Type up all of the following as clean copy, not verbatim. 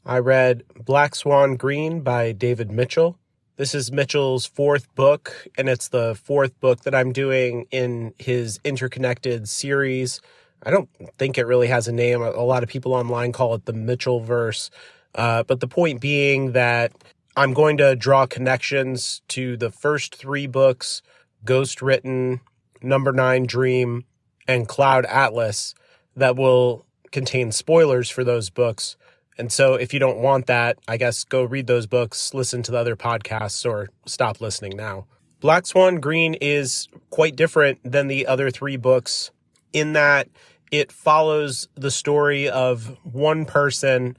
I read Black Swan Green by David Mitchell. This is Mitchell's fourth book, and it's the fourth book that I'm doing in his interconnected series. I don't think it really has a name. A lot of people online call it the Mitchell verse. But the point being that I'm going to draw connections to the first three books, Ghost Written, Number 9 Dream, and Cloud Atlas, that will contain spoilers for those books. And so if you don't want that, I guess go read those books, listen to the other podcasts, or stop listening now. Black Swan Green is quite different than the other three books in that it follows the story of one person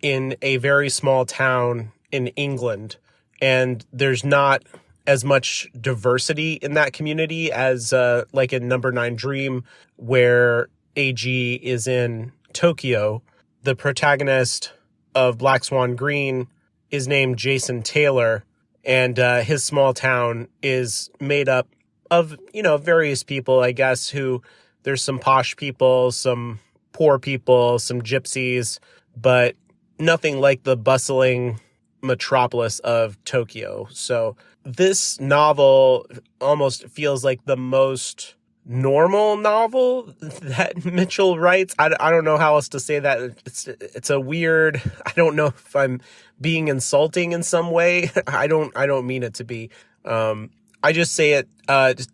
in a very small town in England. And there's not as much diversity in that community as like in Number 9 Dream, where AG is in Tokyo. The protagonist of Black Swan Green is named Jason Taylor, and his small town is made up of, various people, I guess, who there's some posh people, some poor people, some gypsies, but nothing like the bustling metropolis of Tokyo. So this novel almost feels like the most normal novel that Mitchell writes. I don't know how else to say that. It's a weird, I don't know if I'm being insulting in some way. I don't mean it to be. I just say it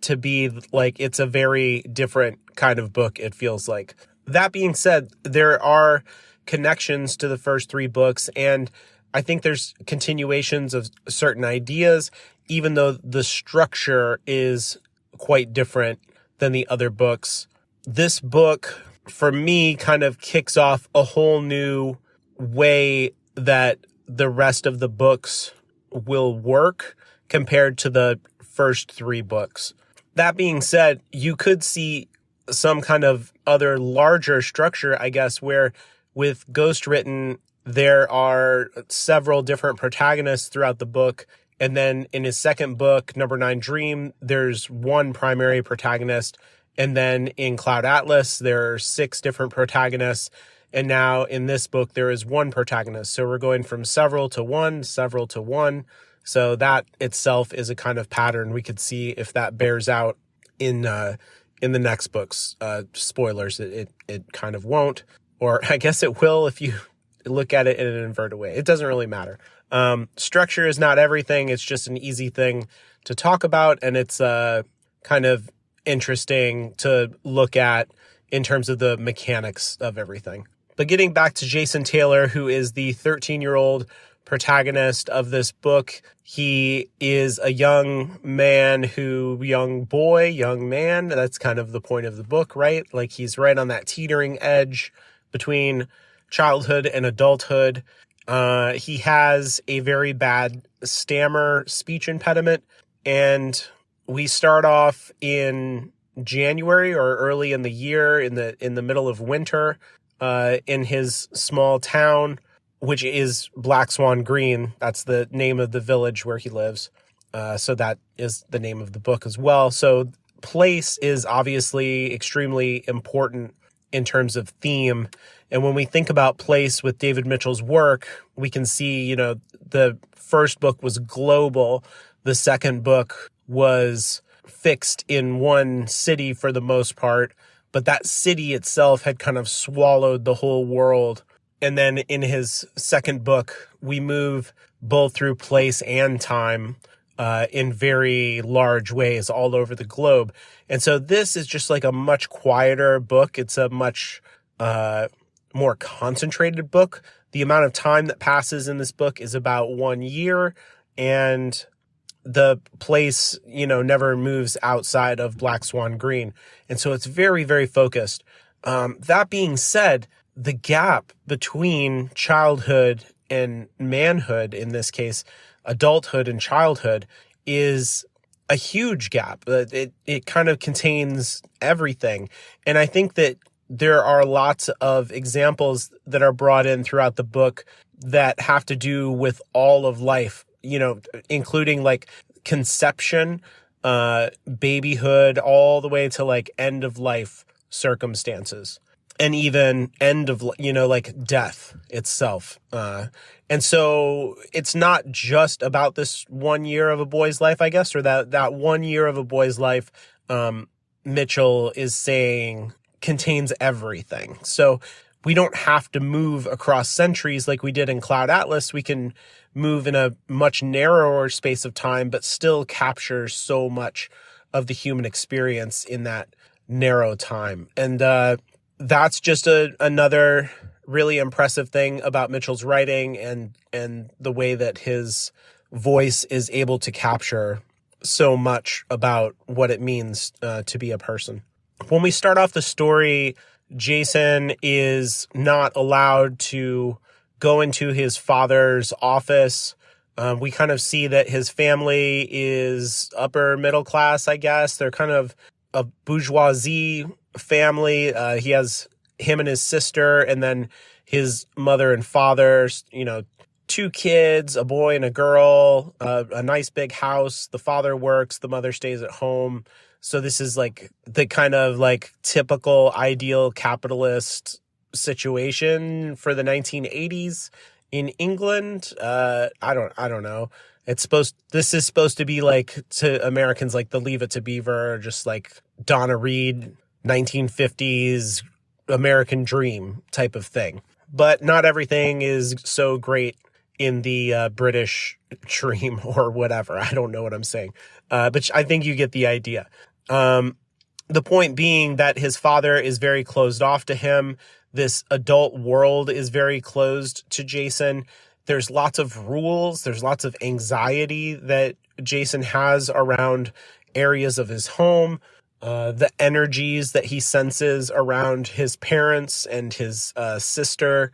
to be like it's a very different kind of book, it feels like. That being said, there are connections to the first three books, and I think there's continuations of certain ideas, even though the structure is quite different than the other books. This book, for me, kind of kicks off a whole new way that the rest of the books will work compared to the first three books. That being said, you could see some kind of other larger structure, I guess, where with Ghost Written, there are several different protagonists throughout the book. And then in his second book, Number 9 Dream, there's one primary protagonist. And then in Cloud Atlas, there are 6 different protagonists. And now in this book, there is one protagonist. So we're going from several to one. So that itself is a kind of pattern. We could see if that bears out in the next books. Spoilers, it kind of won't. Or I guess it will if you look at it in an inverted way. It doesn't really matter. Structure is not everything. It's just an easy thing to talk about, and it's kind of interesting to look at in terms of the mechanics of everything. But getting back to Jason Taylor, who is the 13-year-old protagonist of this book, he is a young man young man, that's kind of the point of the book, right? Like he's right on that teetering edge between childhood and adulthood. He has a very bad speech impediment, and we start off in January or early in the year, in the middle of winter, in his small town, which is Black Swan Green. That's the name of the village where he lives. So that is the name of the book as well. So place is obviously extremely important in terms of theme. And when we think about place with David Mitchell's work, we can see, the first book was global. The second book was fixed in one city for the most part, but that city itself had kind of swallowed the whole world. And then in his second book, we move both through place and time in very large ways all over the globe. And so this is just like a much quieter book. It's a much more concentrated book. The amount of time that passes in this book is about 1 year, and the place, never moves outside of Black Swan Green. And so it's very, very focused. That being said, the gap between childhood and manhood, in this case, adulthood and childhood, is a huge gap. It kind of contains everything. And I think that there are lots of examples that are brought in throughout the book that have to do with all of life, including like conception, babyhood, all the way to like end of life circumstances. and even end of, like death itself. And so it's not just about this 1 year of a boy's life, I guess, or that 1 year of a boy's life, Mitchell is saying contains everything. So we don't have to move across centuries like we did in Cloud Atlas. We can move in a much narrower space of time, but still capture so much of the human experience in that narrow time. And that's just another really impressive thing about Mitchell's writing and the way that his voice is able to capture so much about what it means to be a person. When we start off the story, Jason is not allowed to go into his father's office. We kind of see that his family is upper middle class, I guess. They're kind of a bourgeoisie family. He has him and his sister, and then his mother and father, 2 kids, a boy and a girl, a nice big house. The father works, the mother stays at home. So this is like the kind of like typical ideal capitalist situation for the 1980s in England. I don't know. This is supposed to be like to Americans like the Leave It to Beaver, just like Donna Reed, 1950s American dream type of thing. But not everything is so great in the British dream or whatever. I don't know what I'm saying. But I think you get the idea. The point being that his father is very closed off to him. This adult world is very closed to Jason. There's lots of rules. There's lots of anxiety that Jason has around areas of his home. The energies that he senses around his parents and his sister.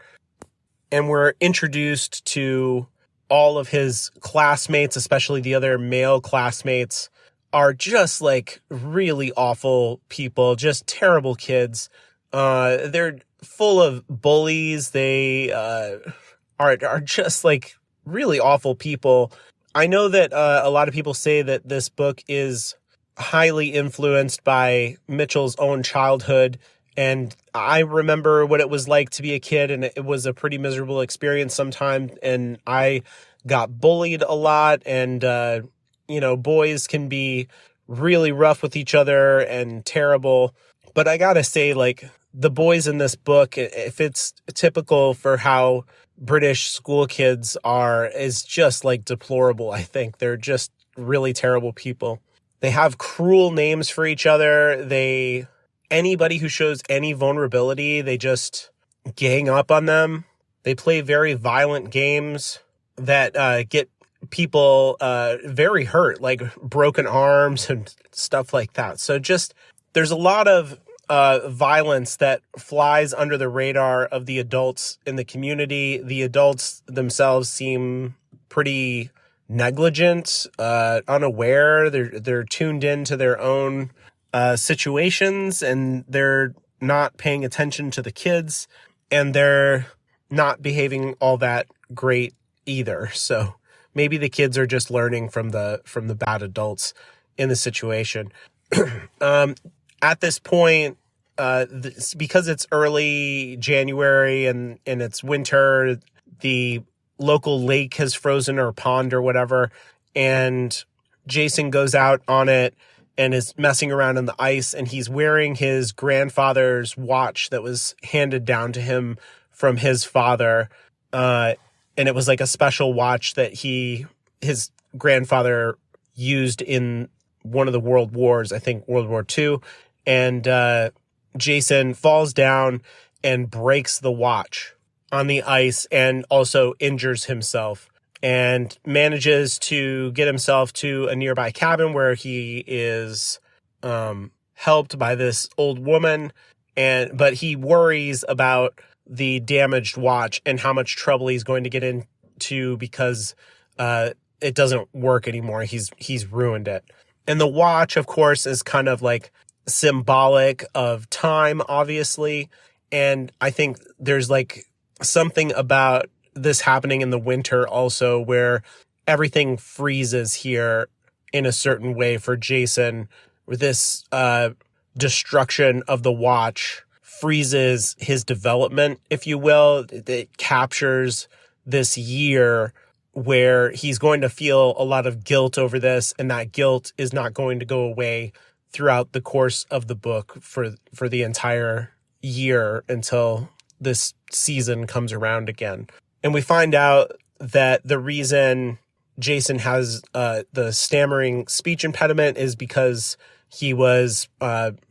And we're introduced to all of his classmates, especially the other male classmates, are just like really awful people, just terrible kids. They're full of bullies. They are just like really awful people. I know that a lot of people say that this book is highly influenced by Mitchell's own childhood. And I remember what it was like to be a kid, and it was a pretty miserable experience sometimes. And I got bullied a lot, and, boys can be really rough with each other and terrible. But I gotta say, like, the boys in this book, if it's typical for how British school kids are, is just like deplorable. I think they're just really terrible people. They have cruel names for each other. Anybody who shows any vulnerability, they just gang up on them. They play very violent games that get people very hurt, like broken arms and stuff like that. So just there's a lot of violence that flies under the radar of the adults in the community. The adults themselves seem pretty negligent, unaware. They're tuned into their own situations, and they're not paying attention to the kids, and they're not behaving all that great either. So maybe the kids are just learning from the bad adults in the situation. At this point, because it's early January and it's winter, the local lake has frozen, or pond or whatever, and Jason goes out on it and is messing around in the ice, and he's wearing his grandfather's watch that was handed down to him from his father. And it was like a special watch that his grandfather used in one of the world wars, I think World War II. And Jason falls down and breaks the watch on the ice and also injures himself, and manages to get himself to a nearby cabin where he is helped by this old woman. But he worries about the damaged watch and how much trouble he's going to get into because it doesn't work anymore. He's ruined it. And the watch, of course, is kind of like symbolic of time, obviously. And I think there's like something about this happening in the winter also, where everything freezes here in a certain way for Jason, with this destruction of the watch freezes his development, if you will. It captures this year where he's going to feel a lot of guilt over this, and that guilt is not going to go away throughout the course of the book for the entire year until this season comes around again. And we find out that the reason Jason has the stammering speech impediment is because he was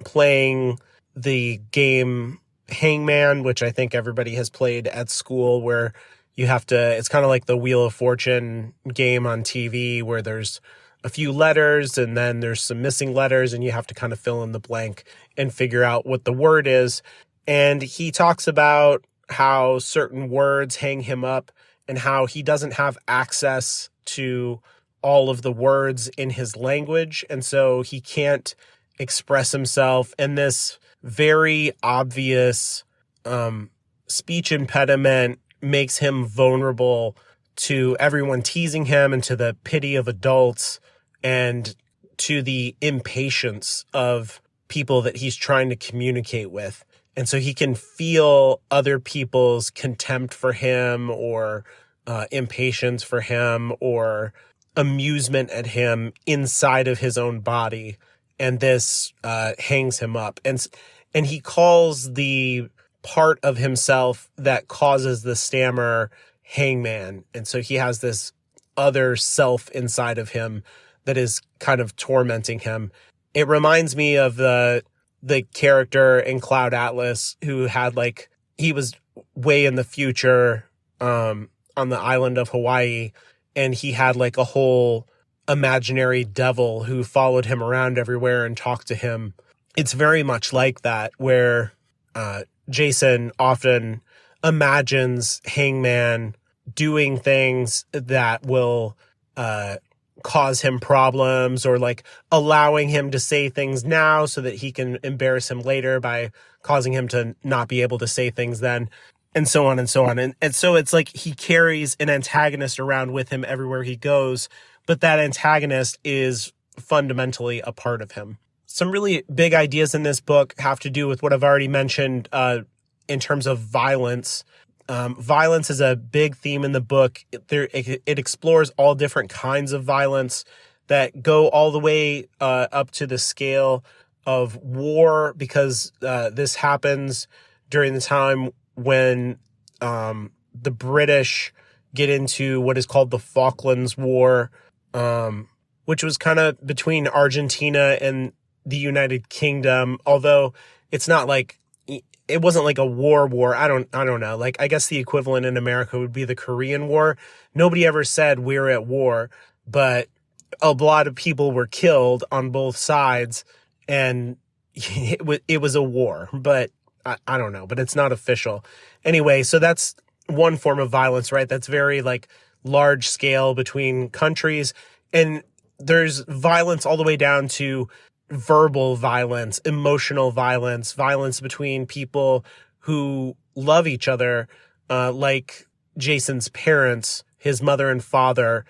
playing the game Hangman, which I think everybody has played at school, where you have to, it's kind of like the Wheel of Fortune game on TV where there's a few letters and then there's some missing letters and you have to kind of fill in the blank and figure out what the word is. And he talks about how certain words hang him up and how he doesn't have access to all of the words in his language. And so he can't express himself. And this very obvious speech impediment makes him vulnerable to everyone teasing him and to the pity of adults and to the impatience of people that he's trying to communicate with. And so he can feel other people's contempt for him or impatience for him or amusement at him inside of his own body. And this hangs him up. And he calls the part of himself that causes the stammer Hangman. And so he has this other self inside of him that is kind of tormenting him. It reminds me of the character in Cloud Atlas who had he was way in the future on the island of Hawaii, and he had a whole imaginary devil who followed him around everywhere and talked to him. It's very much like that, where Jason often imagines Hangman doing things that will cause him problems, or allowing him to say things now so that he can embarrass him later by causing him to not be able to say things then, and so on and so on. And so it's like he carries an antagonist around with him everywhere he goes, but that antagonist is fundamentally a part of him. Some really big ideas in this book have to do with what I've already mentioned in terms of violence. Violence is a big theme in the book. It explores all different kinds of violence that go all the way up to the scale of war, because this happens during the time when the British get into what is called the Falklands War, which was kind of between Argentina and the United Kingdom, although it's not it wasn't like a war. I don't know. I guess the equivalent in America would be the Korean War. Nobody ever said we're at war, but a lot of people were killed on both sides, and it was a war, but I don't know, but it's not official. Anyway, so that's one form of violence, right? That's very large scale between countries. And there's violence all the way down to verbal violence, emotional violence, violence between people who love each other, like Jason's parents, his mother and father.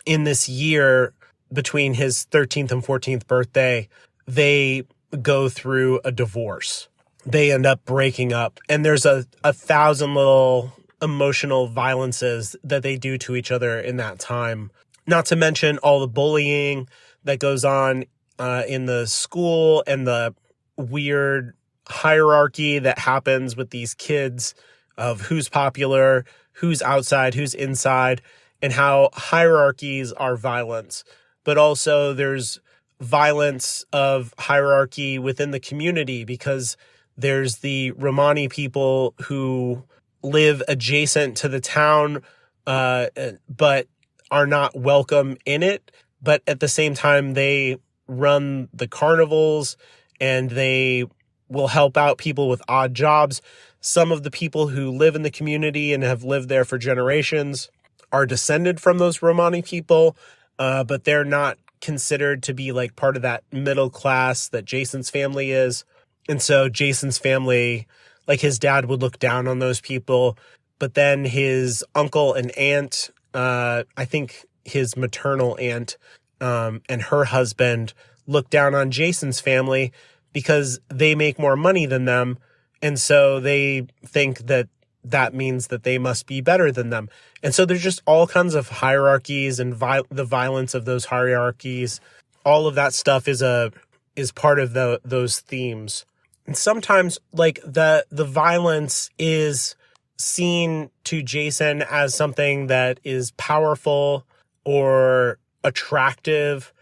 In this year between his 13th and 14th birthday, they go through a divorce. They end up breaking up, and there's a thousand little emotional violences that they do to each other in that time. Not to mention all the bullying that goes on in the school and the weird hierarchy that happens with these kids of who's popular, who's outside, who's inside, and how hierarchies are violence. But also there's violence of hierarchy within the community, because there's the Romani people who live adjacent to the town, but are not welcome in it. But at the same time, they run the carnivals and they will help out people with odd jobs. Some of the people who live in the community and have lived there for generations are descended from those Romani people, but they're not considered to be part of that middle class that Jason's family is. And so Jason's family, his dad would look down on those people, but then his uncle and aunt, I think his maternal aunt, and her husband look down on Jason's family because they make more money than them. And so they think that that means that they must be better than them. And so there's just all kinds of hierarchies and the violence of those hierarchies. All of that stuff is part of those themes. And sometimes like the violence is seen to Jason as something that is powerful or attractive.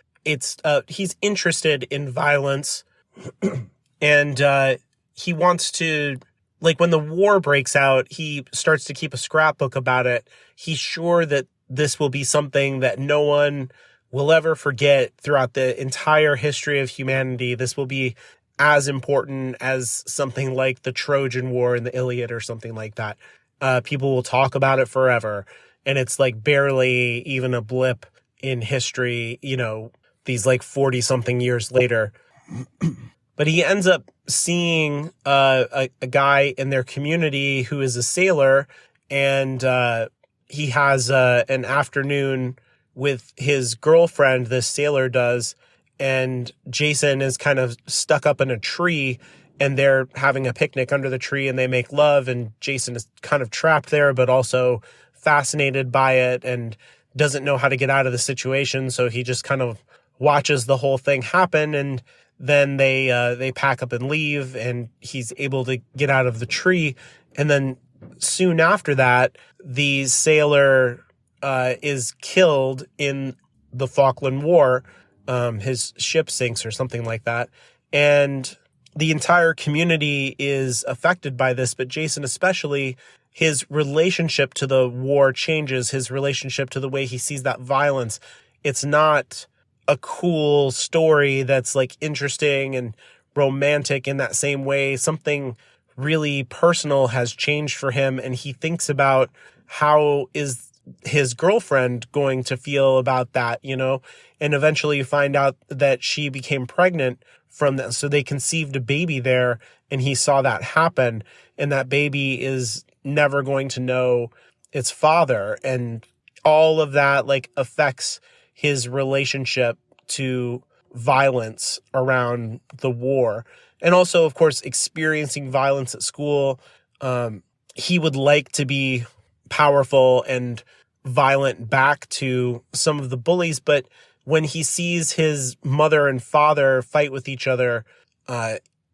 He's interested in violence, and he wants to, like, when the war breaks out, he starts to keep a scrapbook about it. He's sure that this will be something that no one will ever forget throughout the entire history of humanity. This will be as important as something like the Trojan War in the Iliad or something like that. People will talk about it forever. And it's like barely even a blip in history, these like 40 something years later. But he ends up seeing a guy in their community who is a sailor, and he has an afternoon with his girlfriend, this sailor does, and Jason is kind of stuck up in a tree, and they're having a picnic under the tree, and they make love, and Jason is kind of trapped there, but also fascinated by it and doesn't know how to get out of the situation, so he just kind of watches the whole thing happen, and then they pack up and leave, and he's able to get out of the tree. And then soon after that, the sailor is killed in the Falkland War. His ship sinks or something like that. And the entire community is affected by this, but Jason especially, his relationship to the war changes, his relationship to the way he sees that violence. It's not a cool story that's like interesting and romantic in that same way. Something really personal has changed for him, and he thinks about how is his girlfriend going to feel about that, and eventually you find out that she became pregnant from that. So they conceived a baby there, and he saw that happen, and that baby is never going to know its father. And all of that like affects his relationship to violence around the war. And also, of course, experiencing violence at school. He would like to be powerful and violent back to some of the bullies, but when he sees his mother and father fight with each other,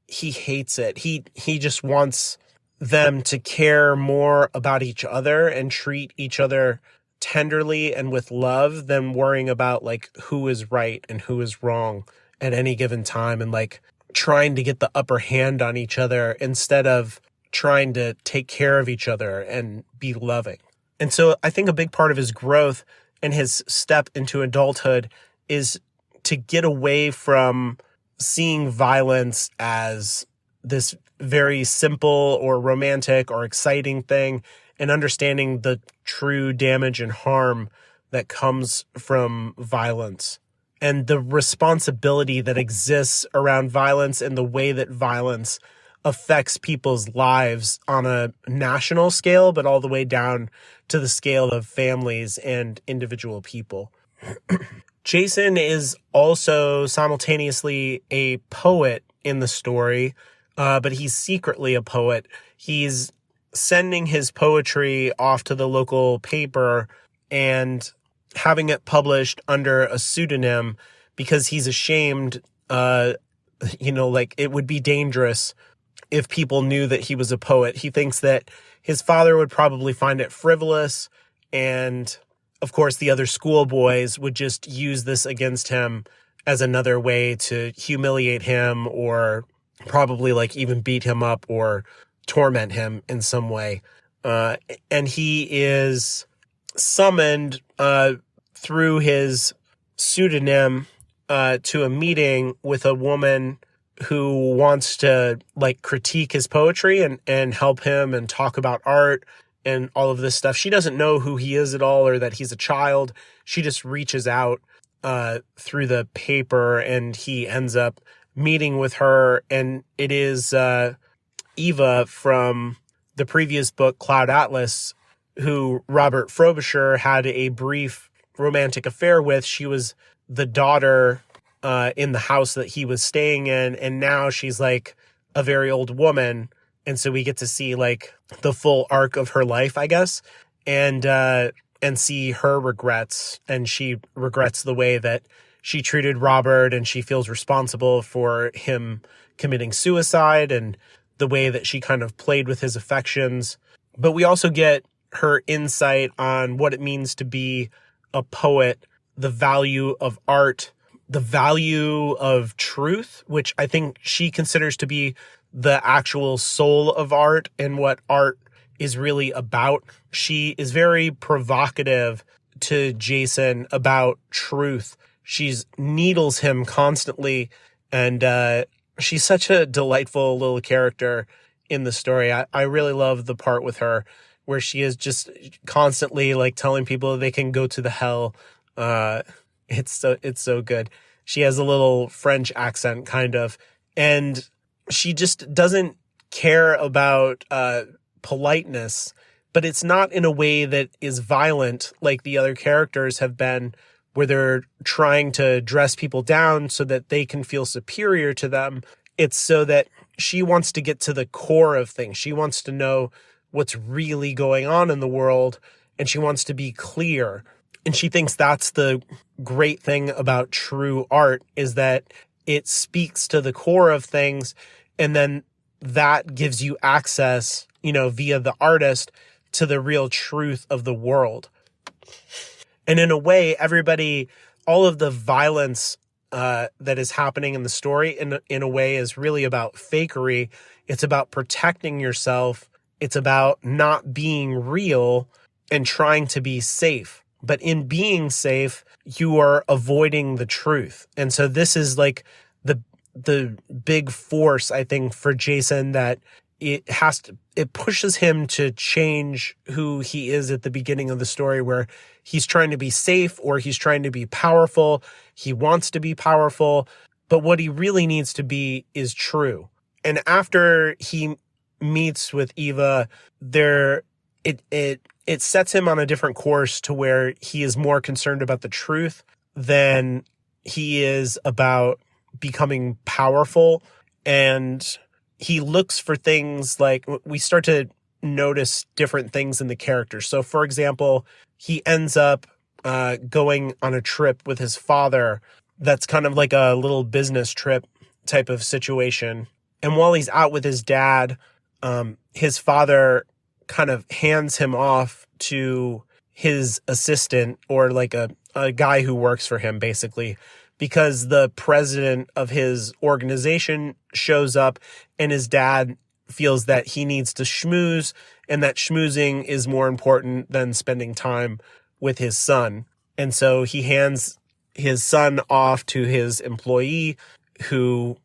he hates it. He just wants them to care more about each other and treat each other tenderly and with love than worrying about like who is right and who is wrong at any given time, and like trying to get the upper hand on each other instead of trying to take care of each other and be loving. And so I think a big part of his growth and his step into adulthood is to get away from seeing violence as this very simple or romantic or exciting thing, and understanding the true damage and harm that comes from violence and the responsibility that exists around violence and the way that violence affects people's lives on a national scale, but all the way down to the scale of families and individual people. Jason is also simultaneously a poet in the story, but he's secretly a poet. He's sending his poetry off to the local paper and having it published under a pseudonym because he's ashamed, like it would be dangerous if people knew that he was a poet. He thinks that his father would probably find it frivolous, and of course the other schoolboys would just use this against him as another way to humiliate him, or probably like even beat him up or torment him in some way. And he is summoned through his pseudonym to a meeting with a woman who wants to like critique his poetry and help him and talk about art and all of this stuff. She doesn't know who he is at all, or that he's a child. She just reaches out through the paper, and he ends up meeting with her. And it is Eva from the previous book, Cloud Atlas, who Robert Frobisher had a brief romantic affair with. She was the daughter in the house that he was staying in. And now she's like a very old woman. And so we get to see like the full arc of her life, I guess, and see her regrets. And she regrets the way that she treated Robert, and she feels responsible for him committing suicide and the way that she kind of played with his affections. But we also get her insight on what it means to be a poet, the value of art, the value of truth, which I think she considers to be the actual soul of art and what art is really about. She is very provocative to Jason about truth. She's needles him constantly, and she's such a delightful little character in the story. I really love the part with her where she is just constantly like telling people they can go to the hell. It's so good. She has a little French accent kind of, and she just doesn't care about politeness, but it's not in a way that is violent like the other characters have been, where they're trying to dress people down so that they can feel superior to them. It's so that she wants to get to the core of things. She wants to know what's really going on in the world, and she wants to be clear. And she thinks that's the great thing about true art, is that it speaks to the core of things, and then that gives you access, via the artist, to the real truth of the world. And in a way, all of the violence that is happening in the story, in a way, is really about fakery. It's about protecting yourself. It's about not being real and trying to be safe. But in being safe, you are avoiding the truth. And so this is like the big force, I think, for Jason, that it pushes him to change who he is at the beginning of the story, where he's trying to be safe or he's trying to be powerful. He wants to be powerful, but what he really needs to be is true. And after he meets with Eva, it sets him on a different course, to where he is more concerned about the truth than he is about becoming powerful. And he looks for things, like we start to notice different things in the characters. So for example, he ends up going on a trip with his father. That's kind of like a little business trip type of situation. And while he's out with his dad, his father kind of hands him off to his assistant, or like a guy who works for him, basically, because the president of his organization shows up, and his dad feels that he needs to schmooze, and that schmoozing is more important than spending time with his son. And so he hands his son off to his employee, who,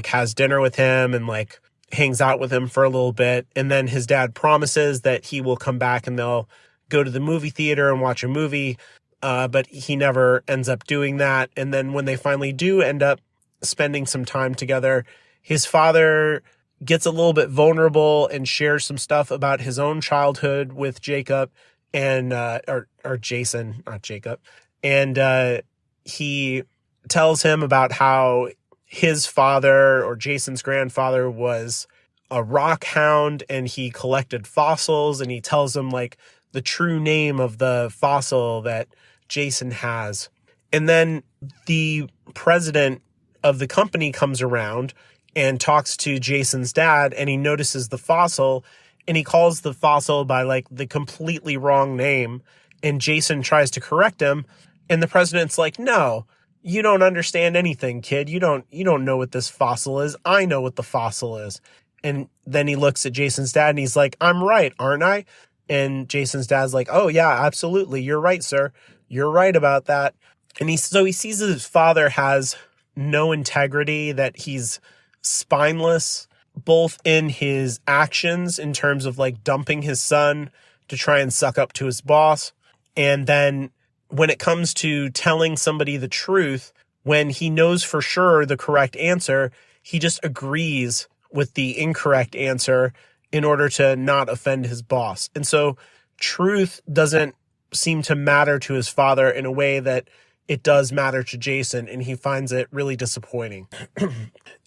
has dinner with him and like hangs out with him for a little bit. And then his dad promises that he will come back and they'll go to the movie theater and watch a movie. But he never ends up doing that. And then when they finally do end up spending some time together, his father gets a little bit vulnerable and shares some stuff about his own childhood with Jacob and, or Jason, not Jacob. And he tells him about how his father, or Jason's grandfather, was a rock hound, and he collected fossils, and he tells him like the true name of the fossil that Jason has. And then the president of the company comes around and talks to Jason's dad, and he notices the fossil, and he calls the fossil by like the completely wrong name. And Jason tries to correct him, and the president's like, "No, you don't understand anything, kid. You don't know what this fossil is. I know what the fossil is." And then he looks at Jason's dad and he's like, "I'm right, aren't I?" And Jason's dad's like, "Oh yeah, absolutely. You're right, sir. You're right about that." And he sees that his father has no integrity, that he's spineless, both in his actions in terms of like dumping his son to try and suck up to his boss. And then when it comes to telling somebody the truth, when he knows for sure the correct answer, he just agrees with the incorrect answer in order to not offend his boss. And so truth doesn't seem to matter to his father in a way that it does matter to Jason, and he finds it really disappointing.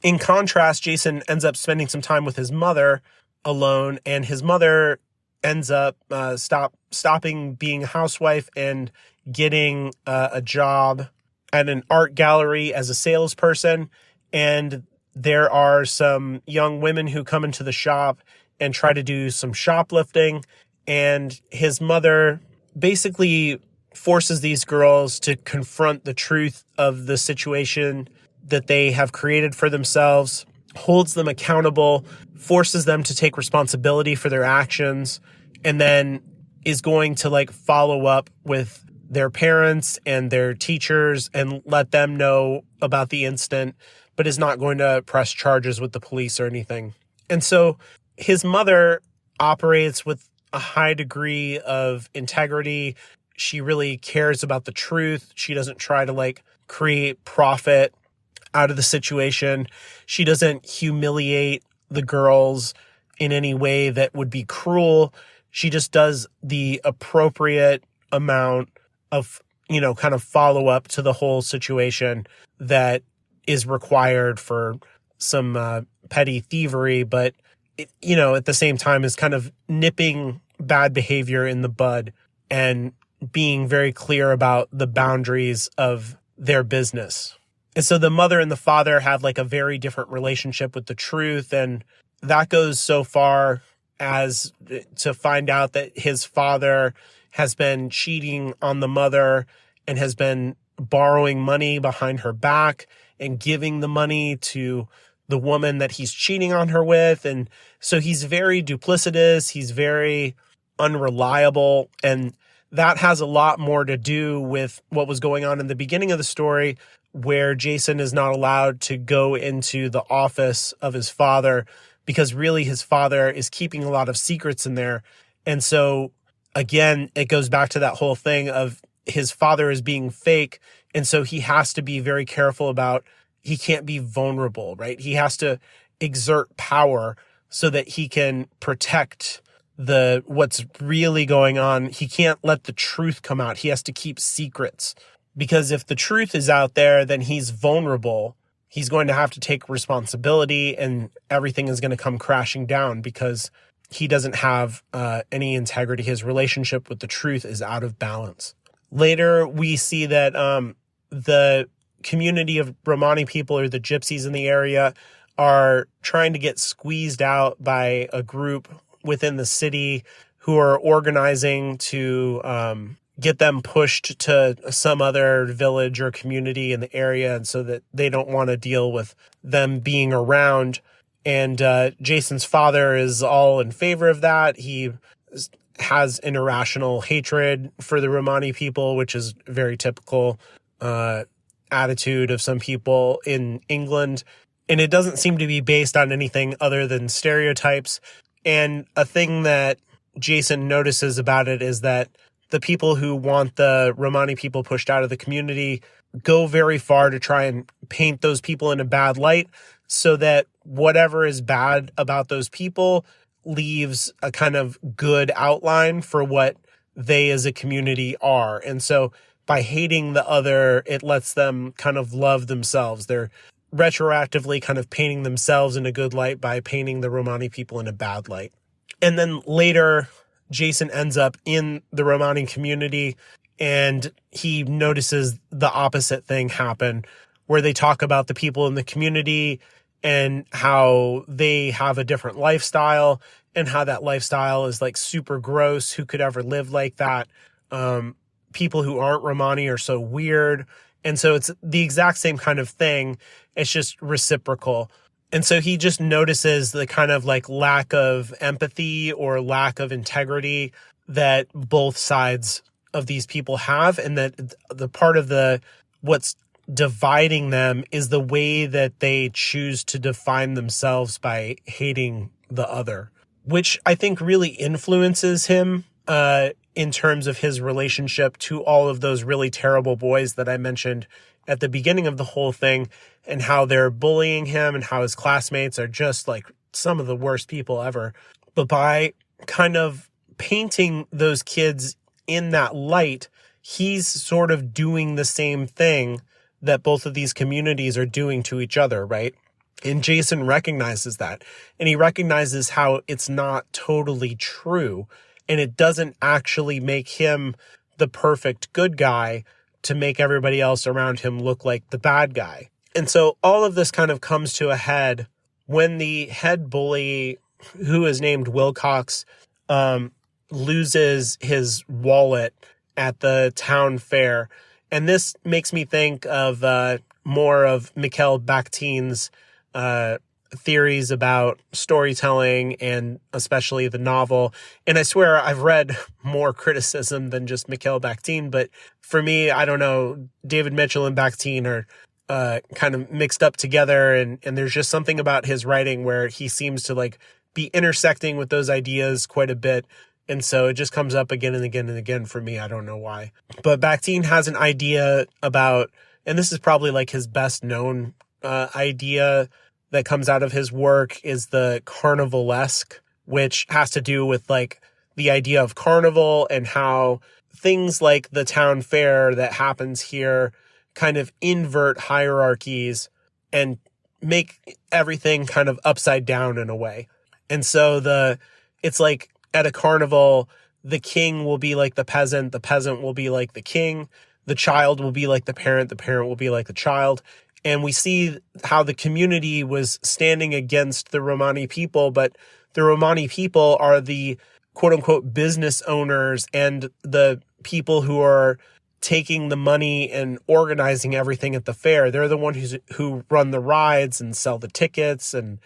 In contrast, Jason ends up spending some time with his mother alone, and his mother ends up stopping being a housewife and getting a job at an art gallery as a salesperson. And there are some young women who come into the shop and try to do some shoplifting. And his mother basically forces these girls to confront the truth of the situation that they have created for themselves, holds them accountable, forces them to take responsibility for their actions, and then is going to follow up with their parents and their teachers and let them know about the incident, but is not going to press charges with the police or anything. And so his mother operates with a high degree of integrity. She really cares about the truth. She doesn't try to create profit out of the situation. She doesn't humiliate the girls in any way that would be cruel. She just does the appropriate amount of, kind of follow up to the whole situation that is required for some petty thievery, but at the same time is kind of nipping bad behavior in the bud and being very clear about the boundaries of their business. And so the mother and the father have a very different relationship with the truth. And that goes so far as to find out that his father has been cheating on the mother and has been borrowing money behind her back and giving the money to the woman that he's cheating on her with. And so he's very duplicitous. He's very unreliable. And that has a lot more to do with what was going on in the beginning of the story, where Jason is not allowed to go into the office of his father because really his father is keeping a lot of secrets in there. And so again, it goes back to that whole thing of his father is being fake. And so he has to be very careful about, he can't be vulnerable, right? He has to exert power so that he can protect what's really going on. He can't let the truth come out. He has to keep secrets, because if the truth is out there, then he's vulnerable. He's going to have to take responsibility and everything is going to come crashing down because he doesn't have any integrity. His relationship with the truth is out of balance. Later, we see that the community of Romani people, or the gypsies in the area, are trying to get squeezed out by a group within the city who are organizing to get them pushed to some other village or community in the area, and so that they don't want to deal with them being around. And Jason's father is all in favor of that. He has an irrational hatred for the Romani people, which is very typical attitude of some people in England. And it doesn't seem to be based on anything other than stereotypes. And a thing that Jason notices about it is that the people who want the Romani people pushed out of the community go very far to try and paint those people in a bad light, so that whatever is bad about those people leaves a kind of good outline for what they as a community are. And so by hating the other, it lets them kind of love themselves. They're retroactively kind of painting themselves in a good light by painting the Romani people in a bad light. And then later, Jason ends up in the Romani community and he notices the opposite thing happen, where they talk about the people in the community and how they have a different lifestyle and how that lifestyle is super gross. Who could ever live like that? People who aren't Romani are so weird. And so it's the exact same kind of thing. It's just reciprocal. And so he just notices the kind of lack of empathy or lack of integrity that both sides of these people have. And that the part of what's dividing them is the way that they choose to define themselves by hating the other, which I think really influences him in terms of his relationship to all of those really terrible boys that I mentioned at the beginning of the whole thing, and how they're bullying him and how his classmates are just some of the worst people ever. But by kind of painting those kids in that light, he's sort of doing the same thing that both of these communities are doing to each other, right? And Jason recognizes that. And he recognizes how it's not totally true. And it doesn't actually make him the perfect good guy to make everybody else around him look like the bad guy. And so all of this kind of comes to a head when the head bully, who is named Wilcox, loses his wallet at the town fair. And this makes me think of more of Mikhail Bakhtin's theories about storytelling and especially the novel. And I swear I've read more criticism than just Mikhail Bakhtin, but for me, I don't know, David Mitchell and Bakhtin are kind of mixed up together, and there's just something about his writing where he seems to like be intersecting with those ideas quite a bit. And so it just comes up again and again and again for me. I don't know why. But Bakhtin has an idea about, and this is probably like his best known idea that comes out of his work, is the carnivalesque, which has to do with like the idea of carnival and how things like the town fair that happens here kind of invert hierarchies and make everything kind of upside down in a way. And so it's like at a carnival, the king will be like the peasant will be like the king, the child will be like the parent will be like the child. And we see how the community was standing against the Romani people, but the Romani people are the quote unquote business owners and the people who are taking the money and organizing everything at the fair. They're the ones who run the rides and sell the tickets and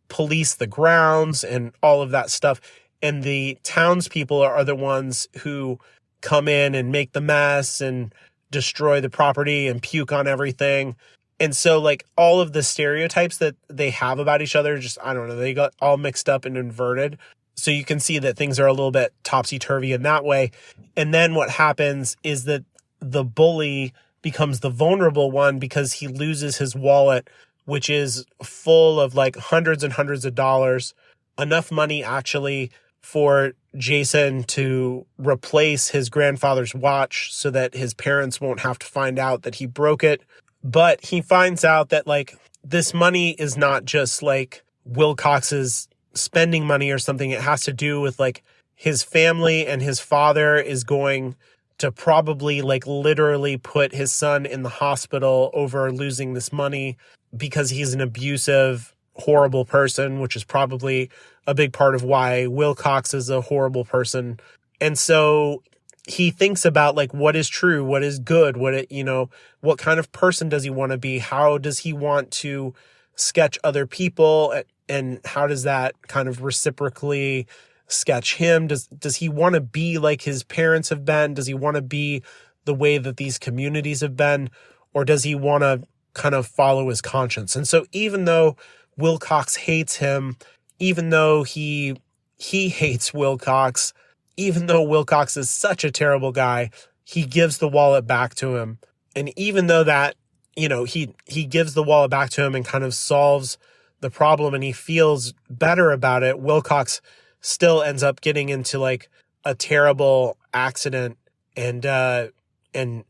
police the grounds and all of that stuff. And the townspeople are the ones who come in and make the mess and destroy the property and puke on everything. And so like all of the stereotypes that they have about each other, just, I don't know, they got all mixed up and inverted. So you can see that things are a little bit topsy-turvy in that way. And then what happens is that the bully becomes the vulnerable one because he loses his wallet, which is full of like hundreds and hundreds of dollars, enough money actually for Jason to replace his grandfather's watch so that his parents won't have to find out that he broke it. But he finds out that like this money is not just like Wilcox's spending money or something. It has to do with like his family, and his father is going to probably like literally put his son in the hospital over losing this money because he's an abusive, horrible person, which is probably a big part of why Wilcox is a horrible person. And so he thinks about like what is true, what is good, what kind of person does he want to be? How does he want to sketch other people? And how does that kind of reciprocally sketch him? Does he want to be like his parents have been? Does he want to be the way that these communities have been? Or does he want to kind of follow his conscience? And so even though Wilcox hates him, even though he hates Wilcox, even though Wilcox is such a terrible guy, he gives the wallet back to him. And even though that, he gives the wallet back to him and kind of solves the problem and he feels better about it, Wilcox still ends up getting into like a terrible accident and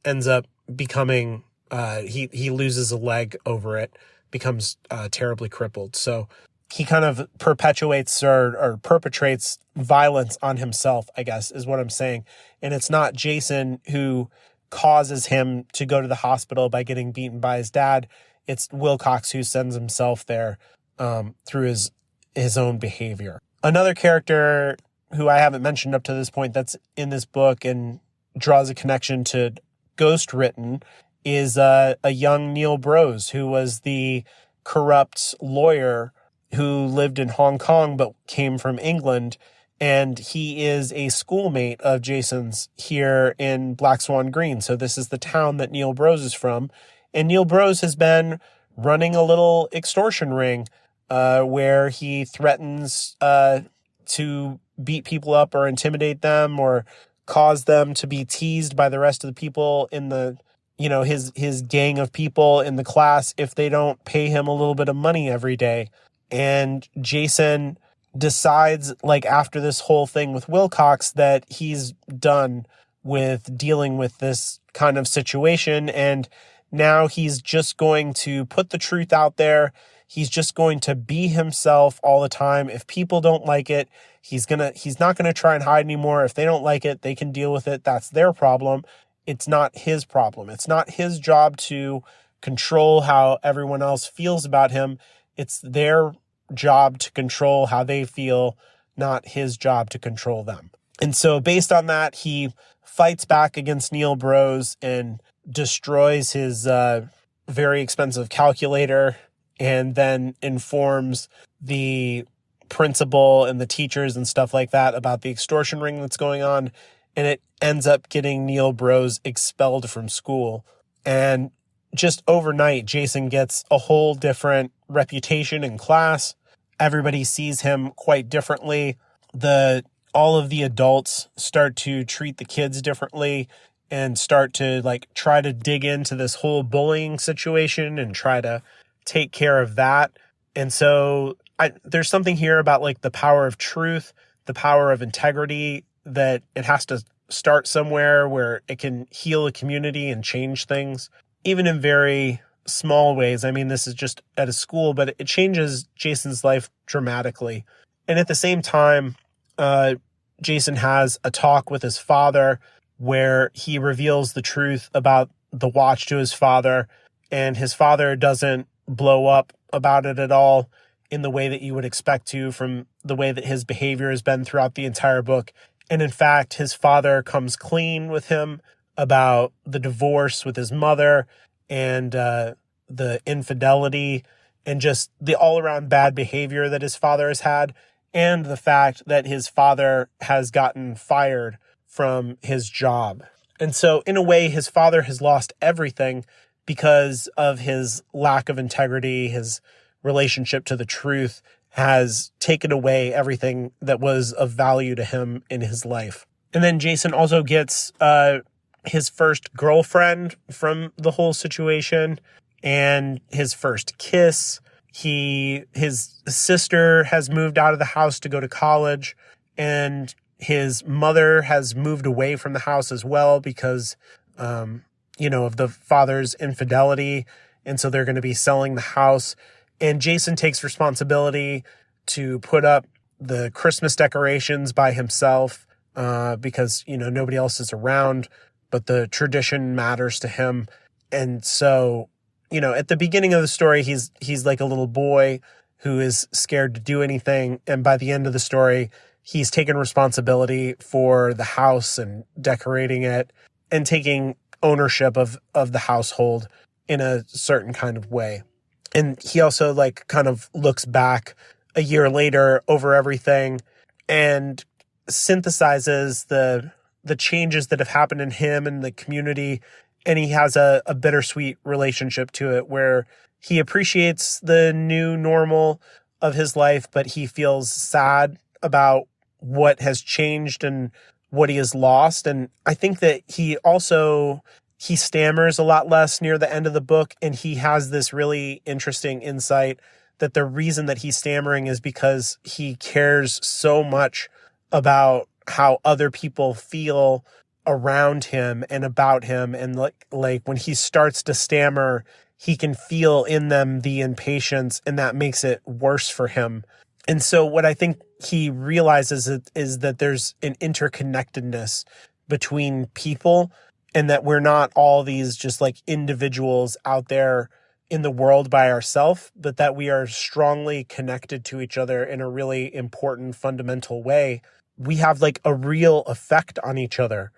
ends up becoming, he loses a leg over it, becomes terribly crippled. So he kind of perpetuates or perpetrates violence on himself, I guess, is what I'm saying. And it's not Jason who causes him to go to the hospital by getting beaten by his dad. It's Wilcox who sends himself there through his own behavior. Another character who I haven't mentioned up to this point that's in this book and draws a connection to Ghost Written is a young Neil Brose, who was the corrupt lawyer who lived in Hong Kong but came from England. And he is a schoolmate of Jason's here in Black Swan Green. So this is the town that Neil Brose is from. And Neil Brose has been running a little extortion ring where he threatens to beat people up or intimidate them or cause them to be teased by the rest of the people in the, his gang of people in the class if they don't pay him a little bit of money every day. And Jason decides, like, after this whole thing with Wilcox, that he's done with dealing with this kind of situation. And now he's just going to put the truth out there. He's just going to be himself all the time. If people don't like it, he's not going to try and hide anymore. If they don't like it, they can deal with it. That's their problem. It's not his problem. It's not his job to control how everyone else feels about him. It's their job to control how they feel, not his job to control them. And so based on that, he fights back against Neil Bros and destroys his very expensive calculator, and then informs the principal and the teachers and stuff like that about the extortion ring that's going on. And it ends up getting Neil Bros expelled from school. And just overnight, Jason gets a whole different reputation in class. Everybody sees him quite differently. All of the adults start to treat the kids differently and start to try to dig into this whole bullying situation and try to take care of that. And so there's something here about the power of truth, the power of integrity, that it has to start somewhere where it can heal a community and change things, even in very small ways. I mean, this is just at a school, but it changes Jason's life dramatically. And at the same time, Jason has a talk with his father where he reveals the truth about the watch to his father, and his father doesn't blow up about it at all in the way that you would expect to from the way that his behavior has been throughout the entire book. And in fact, his father comes clean with him about the divorce with his mother and the infidelity and just the all-around bad behavior that his father has had, and the fact that his father has gotten fired from his job. And so in a way, his father has lost everything because of his lack of integrity. His relationship to the truth has taken away everything that was of value to him in his life. And then Jason also gets his first girlfriend from the whole situation and his first kiss. His sister has moved out of the house to go to college, and his mother has moved away from the house as well because, of the father's infidelity. And so they're going to be selling the house. And Jason takes responsibility to put up the Christmas decorations by himself because, nobody else is around, but the tradition matters to him. And so, at the beginning of the story, he's like a little boy who is scared to do anything. And by the end of the story, he's taken responsibility for the house and decorating it and taking ownership of the household in a certain kind of way. And he also kind of looks back a year later over everything and synthesizes the changes that have happened in him and the community. And he has a bittersweet relationship to it where he appreciates the new normal of his life, but he feels sad about what has changed and what he has lost. And I think that he stammers a lot less near the end of the book. And he has this really interesting insight that the reason that he's stammering is because he cares so much about how other people feel around him and about him. And like when he starts to stammer, he can feel in them the impatience, and that makes it worse for him. And so what I think he realizes is that there's an interconnectedness between people, and that we're not all these just individuals out there in the world by ourselves, but that we are strongly connected to each other in a really important, fundamental way. We have a real effect on each other.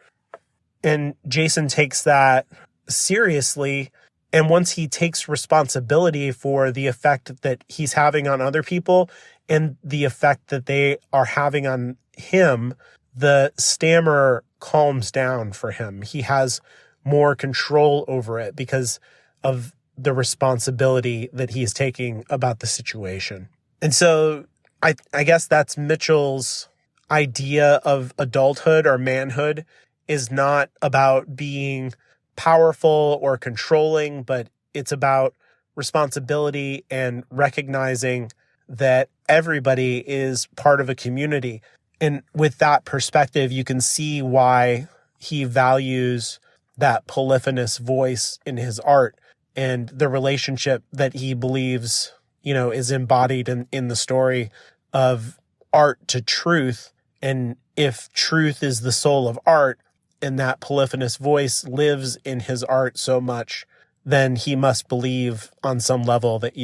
And Jason takes that seriously. And once he takes responsibility for the effect that he's having on other people and the effect that they are having on him, the stammer calms down for him. He has more control over it because of the responsibility that he's taking about the situation. And so I guess that's Mitchell's idea of adulthood or manhood, is not about being powerful or controlling, but it's about responsibility and recognizing that everybody is part of a community. And with that perspective, you can see why he values that polyphonous voice in his art and the relationship that he believes, is embodied in the story of art to truth. And if truth is the soul of art and that polyphonous voice lives in his art so much, then he must believe on some level that,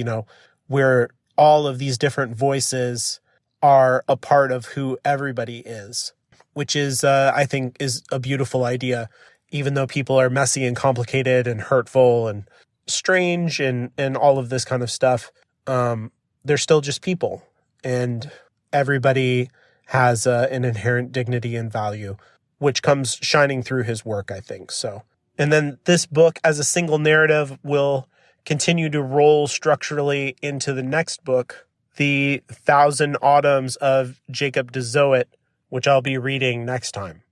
where all of these different voices are a part of who everybody is, which is, I think, is a beautiful idea. Even though people are messy and complicated and hurtful and strange and all of this kind of stuff, they're still just people. And everybody has an inherent dignity and value, which comes shining through his work, I think. So, and then this book as a single narrative will continue to roll structurally into the next book, The 1,000 Autumns of Jacob de Zoet, which I'll be reading next time.